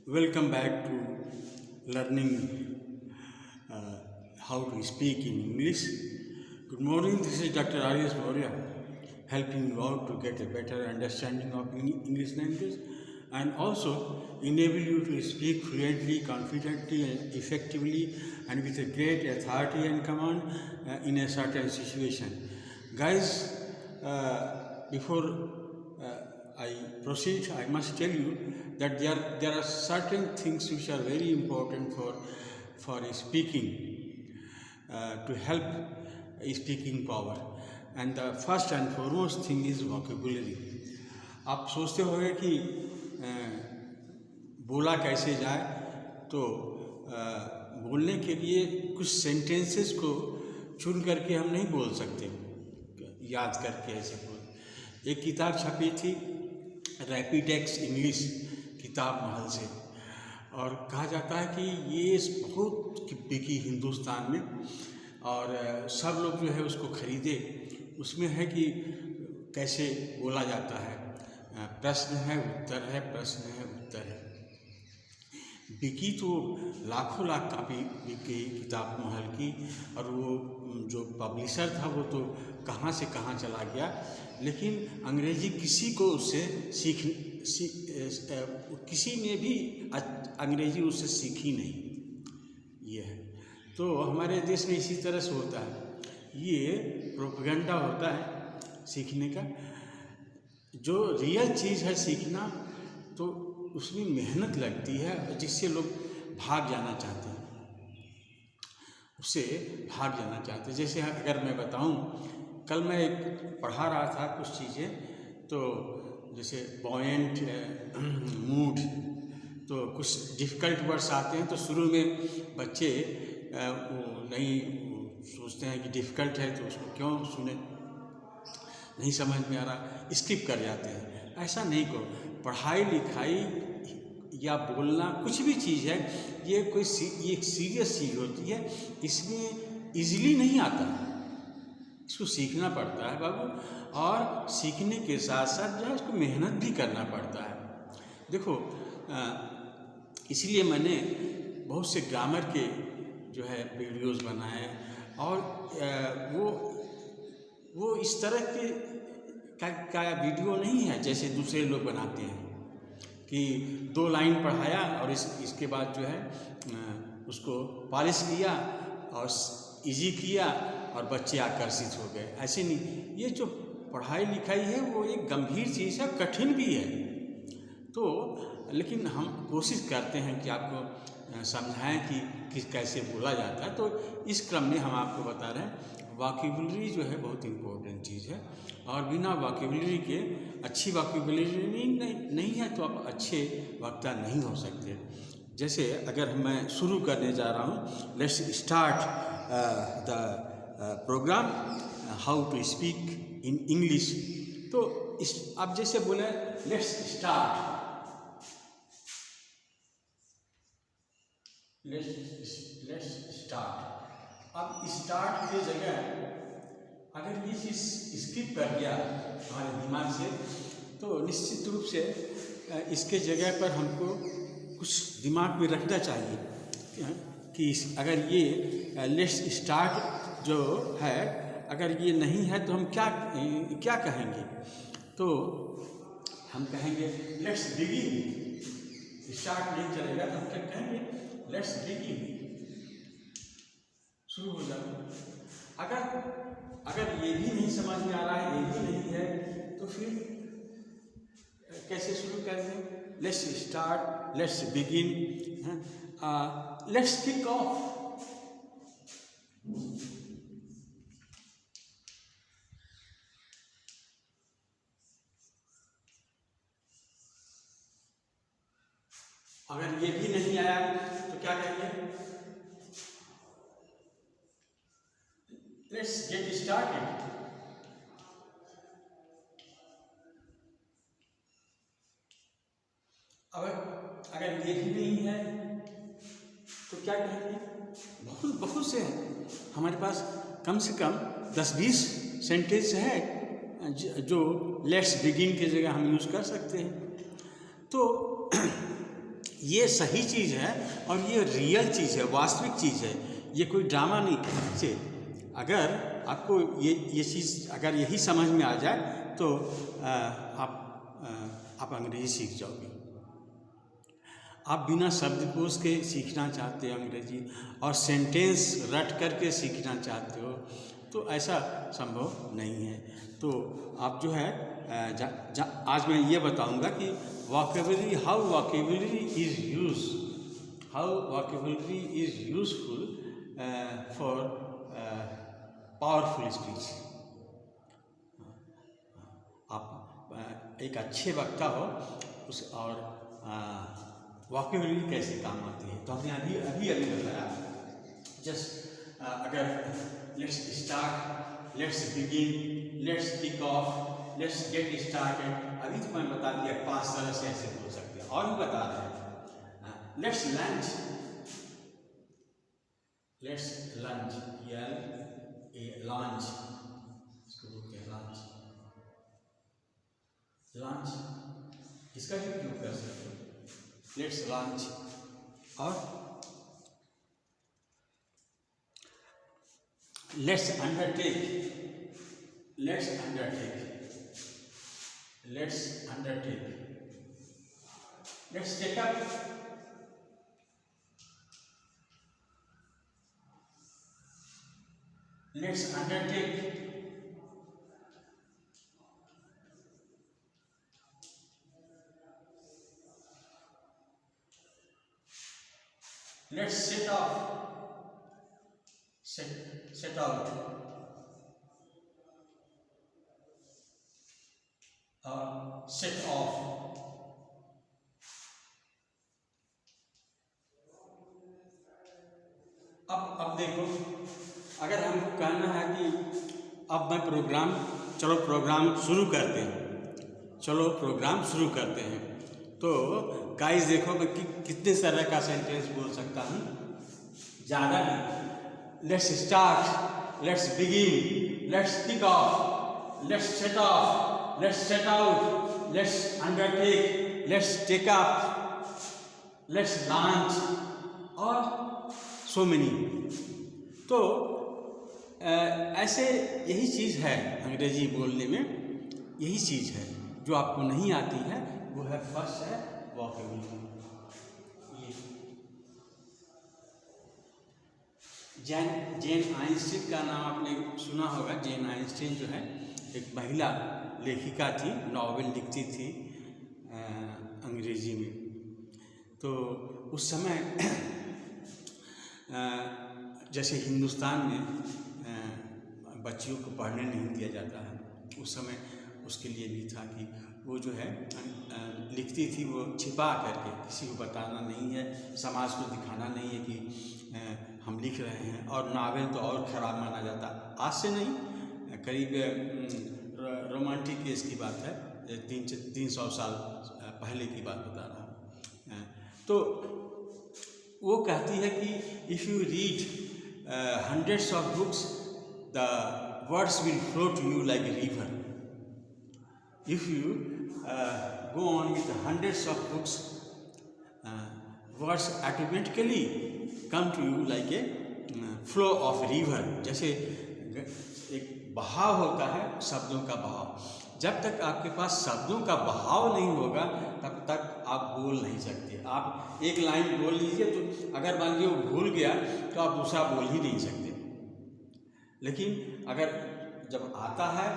Welcome back to learning how to speak in English. Good morning, this is Dr. Arias Maurya, helping you out to get a better understanding of English language and also enable you to speak fluently, confidently, and effectively, and with a great authority and command in a certain situation. Guys, before I proceed, I must tell you that there are certain things which are very important for speaking to help speaking power. And the first and foremost thing is vocabulary. आप सोचते होंगे कि बोला कैसे जाए, तो बोलने के लिए कुछ सेंटेंसेस को चुन करके हम नहीं बोल सकते, याद करके ऐसे बोल। एक किताब छपी थी रैपिडेक्स इंग्लिश किताब महल से, और कहा जाता है कि ये बहुत बिकी हिंदुस्तान में, और सब लोग जो है उसको ख़रीदे। उसमें है कि कैसे बोला जाता है, प्रश्न है उत्तर है, प्रश्न है उत्तर है। बिकी तो लाखों लाख कापी बिकी किताब महल की, और वो जो पब्लिशर था वो तो कहाँ से कहाँ चला गया, लेकिन अंग्रेज़ी किसी को उससे किसी ने भी अंग्रेज़ी उससे सीखी नहीं। ये है तो हमारे देश में इसी तरह से होता है, ये प्रोपेगेंडा होता है सीखने का। जो रियल चीज़ है सीखना, तो उसमें मेहनत लगती है, जिससे लोग भाग जाना चाहते हैं, उससे भाग जाना चाहते हैं। जैसे अगर मैं बताऊं, कल मैं एक पढ़ा रहा था कुछ चीज़ें, तो जैसे बॉयंट मूड, तो कुछ डिफ़िकल्ट वर्ड्स आते हैं, तो शुरू में बच्चे वो नहीं सोचते हैं कि डिफ़िकल्ट है तो उसको क्यों सुने, नहीं समझ में आ रहा, स्किप कर जाते हैं। ऐसा नहीं करो। पढ़ाई लिखाई या बोलना कुछ भी चीज़ है, ये एक सीरियस चीज़ होती है, इसमें इजीली नहीं आता, इसको सीखना पड़ता है बाबू, और सीखने के साथ साथ जो है इसको मेहनत भी करना पड़ता है। देखो, इसलिए मैंने बहुत से ग्रामर के जो है वीडियोज़ बनाए, और वो इस तरह के का वीडियो नहीं है जैसे दूसरे लोग बनाते हैं कि 2 लाइन पढ़ाया और इसके बाद जो है उसको पॉलिश किया और इजी किया और बच्चे आकर्षित हो गए। ऐसे नहीं, ये जो पढ़ाई लिखाई है वो एक गंभीर चीज़ है, कठिन भी है। तो लेकिन हम कोशिश करते हैं कि आपको समझाएं कि कैसे बोला जाता है। तो इस क्रम में हम आपको बता रहे हैं वोकैबुलरी जो है बहुत इम्पोर्टेंट चीज़ है, और बिना वोकैबुलरी के, अच्छी वोकैबुलरी नहीं है तो आप अच्छे वक्ता नहीं हो सकते। जैसे अगर मैं शुरू करने जा रहा हूँ, let's start the programme how to speak in English. तो आप जैसे बोले लेट्स स्टार्ट, लेट्स स्टार्ट। अब स्टार्ट की जगह अगर ये चीज़ स्किप कर गया हमारे दिमाग से, तो निश्चित रूप से इसके जगह पर हमको कुछ दिमाग में रखना चाहिए कि अगर ये लेट्स स्टार्ट जो है, अगर ये नहीं है तो हम क्या कहेंगे। तो हम कहेंगे लेट्स बिगिन। स्टार्ट नहीं चलेगा तो हम क्या कहेंगे, लेट्स बिगिन, शुरू हो जाता। अगर ये भी नहीं समझ में आ रहा है, ये भी नहीं है, तो फिर कैसे शुरू करेंगे। Let's start, let's begin, let's kick of. अगर ये भी नहीं आया तो क्या कहेंगे, लेट्स गेट स्टार्टेड। अगर ये भी नहीं है तो क्या कहेंगे। बहुत से हैं हमारे पास, कम से कम 10-20 सेंटेंस है जो लेट्स बिगिन की जगह हम यूज़ कर सकते हैं। तो ये सही चीज़ है और ये रियल चीज़ है, वास्तविक चीज़ है, ये कोई ड्रामा नहीं से। अगर आपको ये चीज़ अगर यही समझ में आ जाए तो आप अंग्रेज़ी सीख जाओगे। आप बिना शब्दकोश के सीखना चाहते हो अंग्रेजी और सेंटेंस रट करके सीखना चाहते हो तो ऐसा संभव नहीं है। तो आप जो है आज मैं ये बताऊंगा कि vocabulary, how vocabulary is useful for powerful speech. आप एक अच्छे वक्ता हो उस और वोकैबुलरी कैसे काम आती है तो हमने अभी बताया। जस्ट अगर let's start, let's begin, let's kick off, let's get started, अभी तो मैं बता दिया 5 तरह से ऐसे बोल सकते हैं और भी बता रहे हैं। लेट्स लंच, लॉन्च, इसको बोलते हैं लॉन्च, इसका भी उपयोग कर सकते हो, लेट्स लॉन्च। और let's undertake, let's take up, let's undertake, let's set off, set out, set off। अब देखो, अगर हमको कहना है कि अब मैं प्रोग्राम शुरू करते हैं, तो गाइस देखो मैं कितने तरह का सेंटेंस बोल सकता हूँ, ज़्यादा नहीं। Let's start, let's begin, let's kick off, let's set off, let's set out, let's undertake, let's take up, let's launch और सो मेनी। तो ऐसे यही चीज़ है अंग्रेजी बोलने में, यही चीज़ है जो आपको नहीं आती है, वो है फर्स्ट है वोकैबुलरी। जेन आइंस्टीन का नाम आपने सुना होगा। जेन आइंस्टीन जो है एक महिला लेखिका थी, नॉवेल लिखती थी अंग्रेजी में। तो उस समय जैसे हिंदुस्तान में बच्चियों को पढ़ने नहीं दिया जाता है, उस समय उसके लिए भी था कि वो जो है लिखती थी वो छिपा करके, किसी को बताना नहीं है, समाज को दिखाना नहीं है कि हम लिख रहे हैं। और नावल तो और ख़राब माना जाता, आज से नहीं, करीब रोमांटिक केस की बात है, 300 साल पहले की बात बता रहा हूँ। तो वो कहती है कि if you read hundreds of books, the words will flow to you like a river. If you go on with hundreds of books, words automatically come to you like a flow of river. जैसे एक बहाव होता है, शब्दों का बहाव। जब तक आपके पास शब्दों का बहाव नहीं होगा तब तक आप बोल नहीं सकते। आप एक लाइन बोल लीजिए तो अगर मान लीजिए वो भूल गया तो आप दूसरा बोल ही नहीं सकते। लेकिन अगर जब आता है,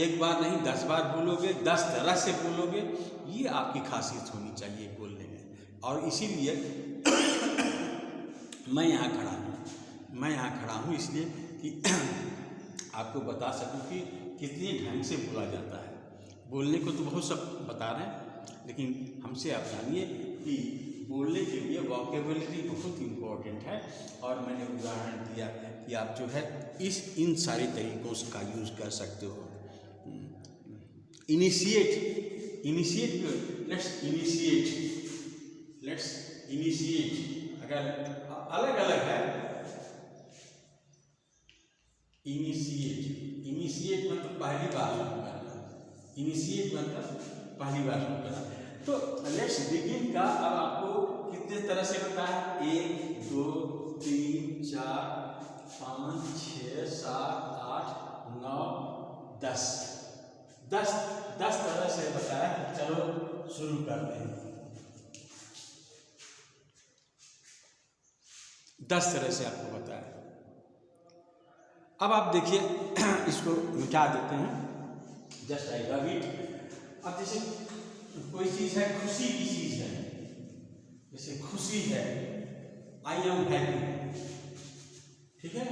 एक बार नहीं 10 बार बोलोगे, 10 तरह से बोलोगे, ये आपकी खासियत होनी चाहिए बोलने में। और इसीलिए मैं यहाँ खड़ा हूँ इसलिए कि आपको बता सकूँ कि कितने ढंग से बोला जाता है। बोलने को तो बहुत सब बता रहे हैं, लेकिन हमसे आप जानिए कि बोलने के लिए वोकैबुलरी बहुत इम्पोर्टेंट है। और मैंने उदाहरण दिया कि आप जो है इन सारे तरीक़ों का यूज़ कर सकते हो। लेट्स इनिशिएट अगर अलग अलग है। इनिशिएट मतलब पहली बार शुरू करना, इनिशिएट मतलब पहली बार शुरू करना। तो लेट्स बिगिन का अब आपको कितने तरह से होता है? 1 2 3 4 5 6 7 8 9 10 10 तरह से बताया। चलो शुरू करते हैं। 10 तरह से आपको बताया। अब आप देखिए इसको मिटा देते हैं। Just I love it. अब जैसे कोई चीज़ है, खुशी की चीज़ है, जैसे खुशी है, आई एम हैप्पी, ठीक है,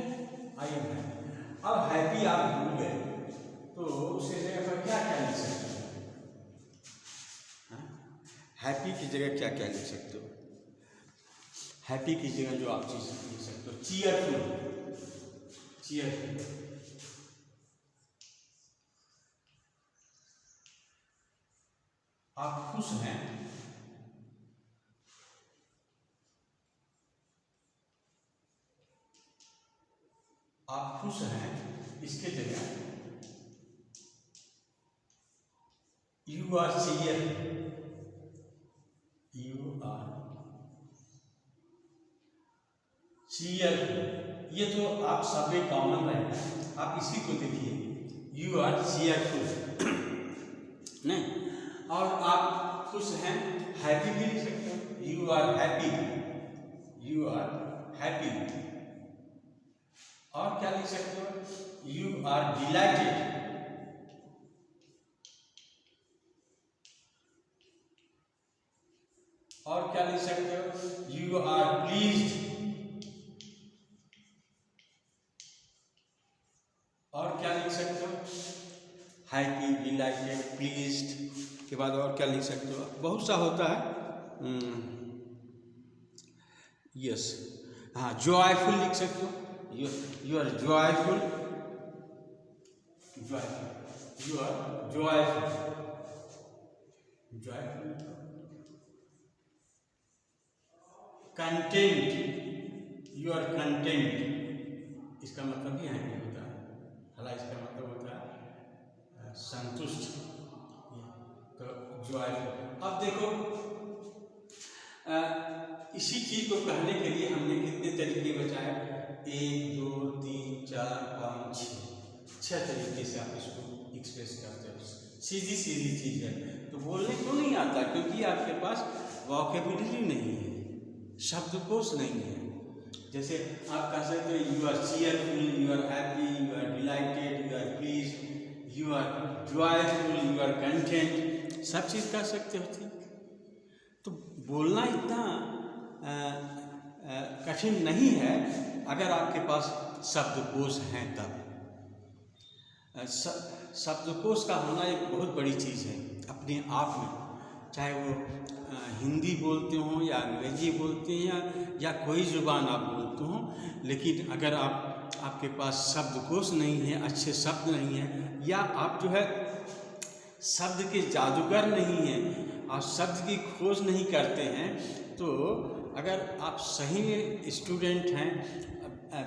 आई एम हैप्पी। अब हैप्पी आप भूल गए तो उसके जगह पर क्या क्या लिख सकते हो? हैप्पी की जगह क्या क्या लिख सकते हो? हैप्पी की जगह जो आप चीज लिख सकते हो, चीयरफुल, चीयरफुल। आप खुश हैं, आप खुश हैं, इसके जगह you are cheerful, you are cheerful. ये तो आप सब में कॉमन रहेगा, आप इसी को देखिए, यू आर चीयरफुल नहीं। और आप खुश हैं, हैप्पी भी लिख सकते हो, you are happy, you are happy. और क्या लिख सकते हो? यू आर डिलाइटेड, और क्या लिख सकते हो? यू आर प्लीज्ड, और क्या लिख सकते हो? हैप्पी, डिलाइटेड, प्लीज्ड के बाद और क्या लिख सकते हो? बहुत सा होता है। यस, हाँ, जॉयफुल लिख सकते हो, you are joyful, joyful, you are joyful, joyful. Content, you are content, इसका मतलब भी हैप्पी होता है, हालांकि इसका मतलब होता है संतुष्ट। तो जॉयफुल। अब देखो इसी चीज को कहने के लिए हमने कितने तरीके बताए? 1 2 3 4 5 6 तरीके से आप इसको एक्सप्रेस करते हो। सीधी सीधी चीज है, तो बोलने क्यों नहीं आता? क्योंकि आपके पास वोकैबुलरी नहीं है, शब्दकोश नहीं है। जैसे आप कह सकते हो you are cheerful, you are happy, you are delighted, you are pleased, you are joyful, you are content, सब चीज़ कह सकते हो। तो बोलना इतना कठिन नहीं है अगर आपके पास शब्दकोश हैं तब। शब्दकोश का होना एक बहुत बड़ी चीज़ है अपने आप में, चाहे वो हिंदी बोलते हों या अंग्रेजी बोलते हैं या कोई ज़ुबान आप बोलते हों, लेकिन अगर आपके पास शब्दकोश नहीं है, अच्छे शब्द नहीं है, या आप जो है शब्द के जादूगर नहीं हैं, आप शब्द की खोज नहीं करते हैं, तो अगर आप सही स्टूडेंट हैं,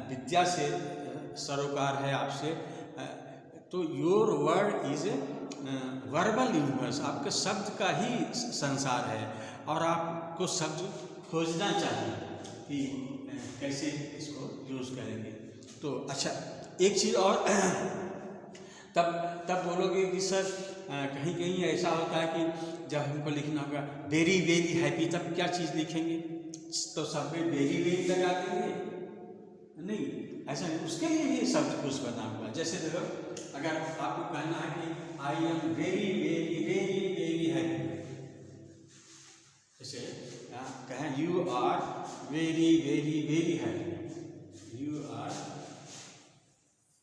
विद्या से सरोकार है आपसे, तो your word is verbal universe, आपके शब्द का ही संसार है, और आपको शब्द खोजना चाहिए कि कैसे इसको यूज़ करेंगे। तो अच्छा, एक चीज़ और तब बोलोगे कि सर कहीं कहीं ऐसा होता है कि जब हमको लिखना होगा वेरी वेरी हैप्पी, तब क्या चीज़ लिखेंगे? तो सब में वेरी वेरी लगा देंगे? नहीं, ऐसा नहीं, उसके लिए भी शब्दकोश बना हुआ। जैसे देखो, अगर आपको कहना है कि I am very very very very happy, जैसे कहें you are very very very happy, you are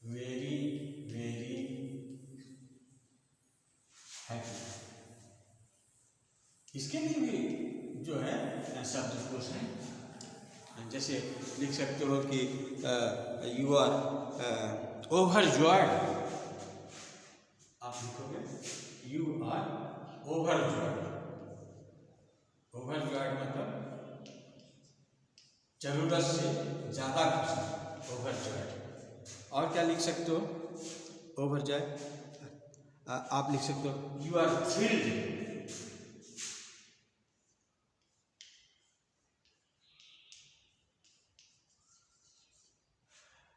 very very happy, इसके लिए भी जो है शब्दकोश है। जैसे लिख सकते हो कि यू आर ओवरजॉयड, आप लिखोगे यू आर ओवरजॉयड, ओवरजॉयड मतलब जरूरत से ज़्यादा खुश, ओवरजॉयड। और क्या लिख सकते हो? ओवरजॉयड आप लिख सकते हो यू आर थ्रिल्ड,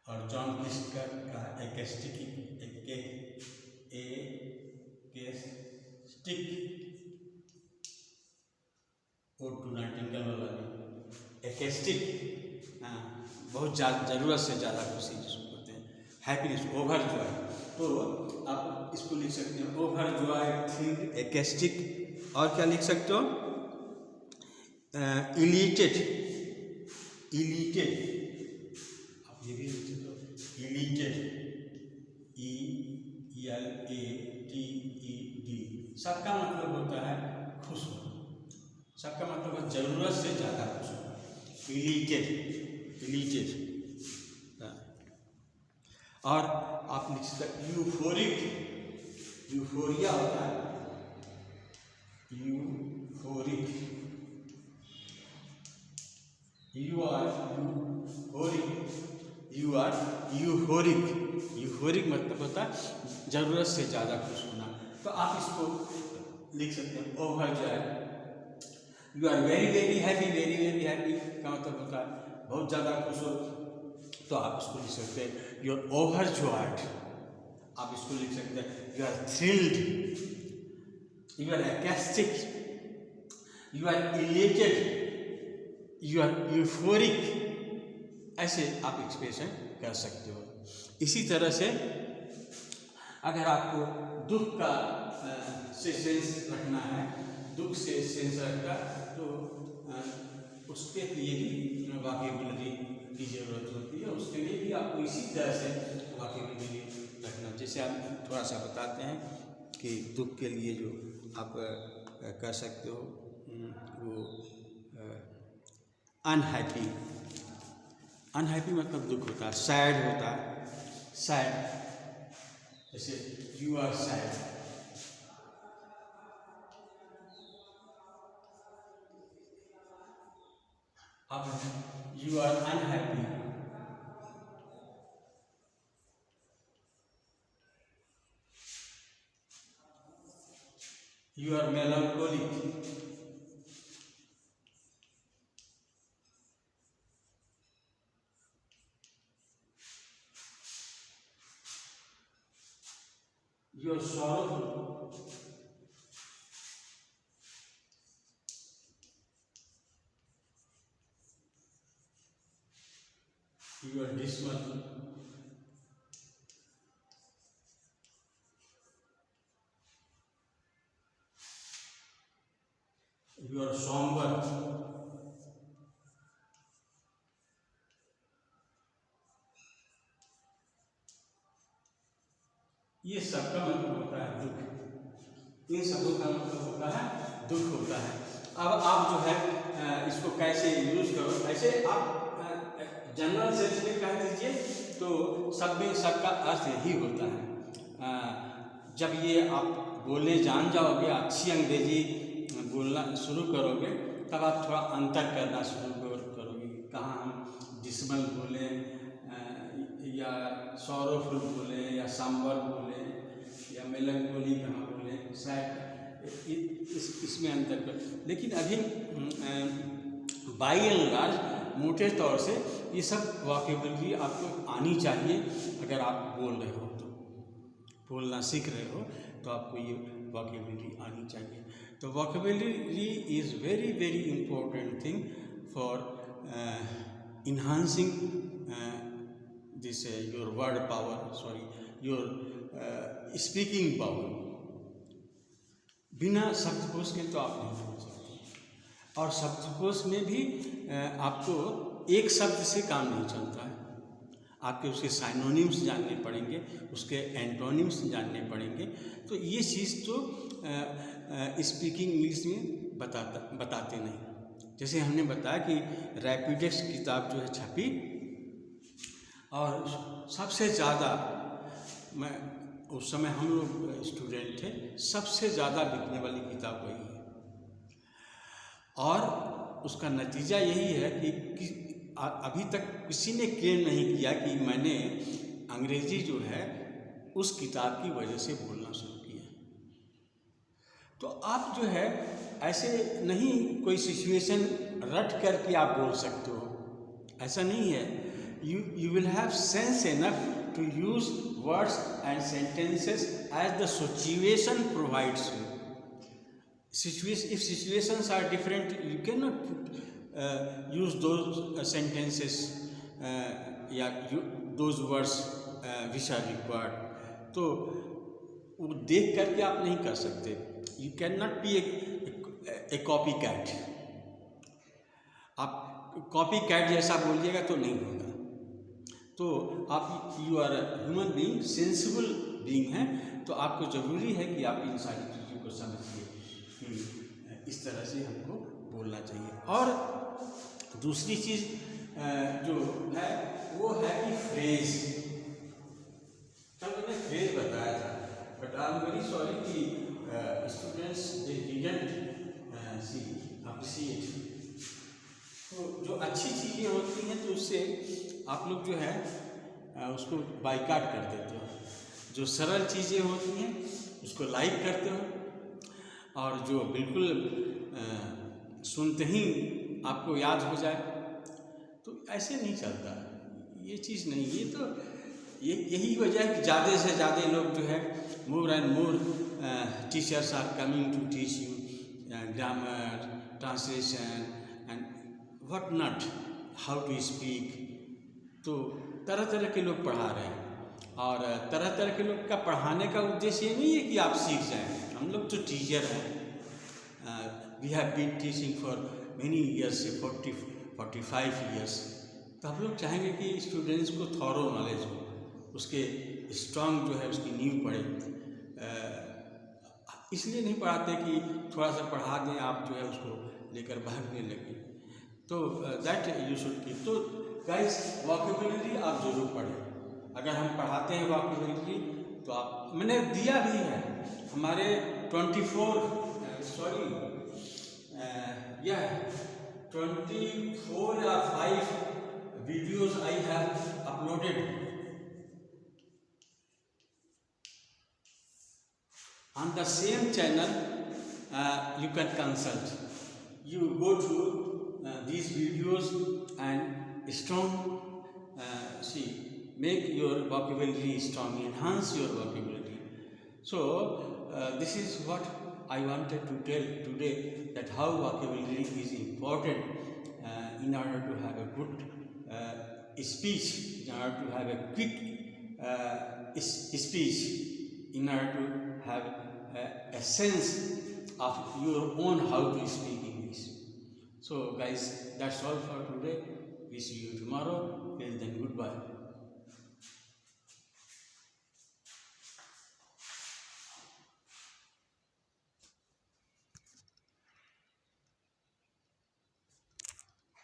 और जॉन किस्ट का एकैस्टिक O2 नाइटिंगेल वाला भी एकैस्टिक, बहुत ज़रूरत से ज़्यादा खुशी जिसको कहते हैं, हैप्पीनेस, ओवर जॉय। तो आप इसको लिख सकते हैं ओवर जॉय, थ्रिल्ड, एकैस्टिक। और क्या लिख सकते हो? इलीटेड, आप ये भी लिख सकते हो इलीटेड, ELATED। सबका मतलब होता है खुश होना, सबका मतलब है जरूरत से ज़्यादा खुश होना, इलीटेड। और आप लिख सकते यूफोरिक, यूफोरिया होता है यूफोरिक, यूफोरिक मतलब होता है जरूरत से ज़्यादा खुश होना। तो आप इसको लिख सकते हैं over joy. You are very very happy, very very happy का मतलब होता है बहुत ज़्यादा खुश हो, तो आप इसको लिख सकते हैं यू आर ओवर जॉयड। आप इसको लिख सकते हैं you are thrilled, you are ecstatic, you are elated, you are euphoric. ऐसे आप एक्सप्रेशन कर सकते हो। इसी तरह से अगर आपको दुख का से सेंस रखना है, दुख से सेंस रखना, तो उसके लिए भी वोकैबुलरी की ज़रूरत होती है। उसके लिए भी आपको इसी तरह से वोकैबुलरी रखना। जैसे आप थोड़ा सा बताते हैं कि दुख के लिए जो आप कर सकते हो, वो अनहैप्पी, अनहैप्पी मतलब दुख होता है, सैड होता है, सैड, जैसे यू आर सैड, अब you are unhappy, you are melancholic, you are sorrowful, you are dismal, you are somber, ये सबका मतलब होता है दुख। इन सबों का मतलब होता है दुख होता है। अब आप जो है इसको कैसे यूज करो, ऐसे आप जनरल सेंस में कह दीजिए तो सब में सबका अर्थ यही होता है। जब ये आप बोलने जान जाओगे, अच्छी अंग्रेजी बोलना शुरू करोगे, तब आप थोड़ा अंतर करना शुरू करोगे, कहाँ हम डिसमल बोले या सॉरोफुल बोले या सांबर बोले या मेलंकोली कहाँ बोले, शायद इसमें अंतर कर। लेकिन अभी बाई एंड लार्ज मोटे तौर से ये सब वोकैबुलरी आपको आनी चाहिए। अगर आप बोल रहे हो तो, बोलना सीख रहे हो तो आपको ये वोकैबुलरी आनी चाहिए। तो vocabulary is very very important thing for enhancing this your word power, sorry, your speaking power। बिना शब्दकोश के तो आप नहीं बोल सकते, और शब्दकोश में भी आपको एक शब्द से काम नहीं चलता है, आपके उसके साइनोनिम्स जानने पड़ेंगे, उसके एंटोनिम्स जानने पड़ेंगे। तो ये चीज़ तो स्पीकिंग इंग्लिश में बताते नहीं। जैसे हमने बताया कि रैपिडेक्स किताब जो है छपी, और सबसे ज़्यादा, मैं उस समय हम लोग स्टूडेंट थे, सबसे ज़्यादा बिकने वाली किताब वही है। और उसका नतीजा यही है कि अभी तक किसी ने क्लेम नहीं किया कि मैंने अंग्रेज़ी जो है उस किताब की वजह से बोलना शुरू किया। तो आप जो है ऐसे नहीं कोई सिचुएशन रट करके आप बोल सकते हो, ऐसा नहीं है। you will have sense enough to use words and sentences as the situation provides you. If situations are different, you cannot use those sentences those words which are required. तो वो देख करके आप नहीं कर सकते. You cannot be a copycat. आप copy cat जैसा बोलिएगा तो नहीं होगा. तो आप you are human being, sensible being हैं, तो आपको ज़रूरी है कि आप इन सारी चीज़ों को समझिए कि इस तरह से हमको बोलना चाहिए. और दूसरी चीज़ जो है वो है कि फ्रेज. कल मैंने फ्रेज बताया था, but I am very sorry कि students they didn't see appreciate. तो जो अच्छी चीज़ें होती हैं तो उससे आप लोग जो है उसको बाइकाट कर देते हो. जो सरल चीज़ें होती हैं उसको लाइक करते हो, और जो बिल्कुल सुनते ही आपको याद हो जाए तो ऐसे नहीं चलता. ये चीज़ नहीं. ये तो यही वजह है कि ज़्यादा से ज़्यादा लोग जो है more and more teachers are coming to teach you grammar, translation and what not, how to speak. तो तरह तरह के लोग पढ़ा रहे हैं, और तरह तरह के लोग का पढ़ाने का उद्देश्य ये नहीं है कि आप सीख जाएं. हम लोग तो टीचर हैं. We have been teaching for many years, 40-45 years. तो हम लोग चाहेंगे कि स्टूडेंट्स को थॉरो नॉलेज हो, उसके स्ट्रॉन्ग जो है उसकी नींव पड़े. इसलिए नहीं पढ़ाते कि थोड़ा सा पढ़ा दें आप जो है उसको लेकर भागने लगे. तो दैट यू शुड कीप. तो गाइस, वोकैबुलरी आप जरूर पढ़ें. अगर हम पढ़ाते हैं वोकैबुलरी तो आप, मैंने दिया भी है हमारे 24 या 5 videos I have uploaded on the same channel. You can consult. You go to these videos and make your vocabulary strong, enhance your vocabulary. So this is what I wanted to tell today, that how vocabulary is important in order to have a good speech, in order to have a quick speech, in order to have a sense of your own how to speak English. So guys, that's all for today. We see you tomorrow. Till then, goodbye.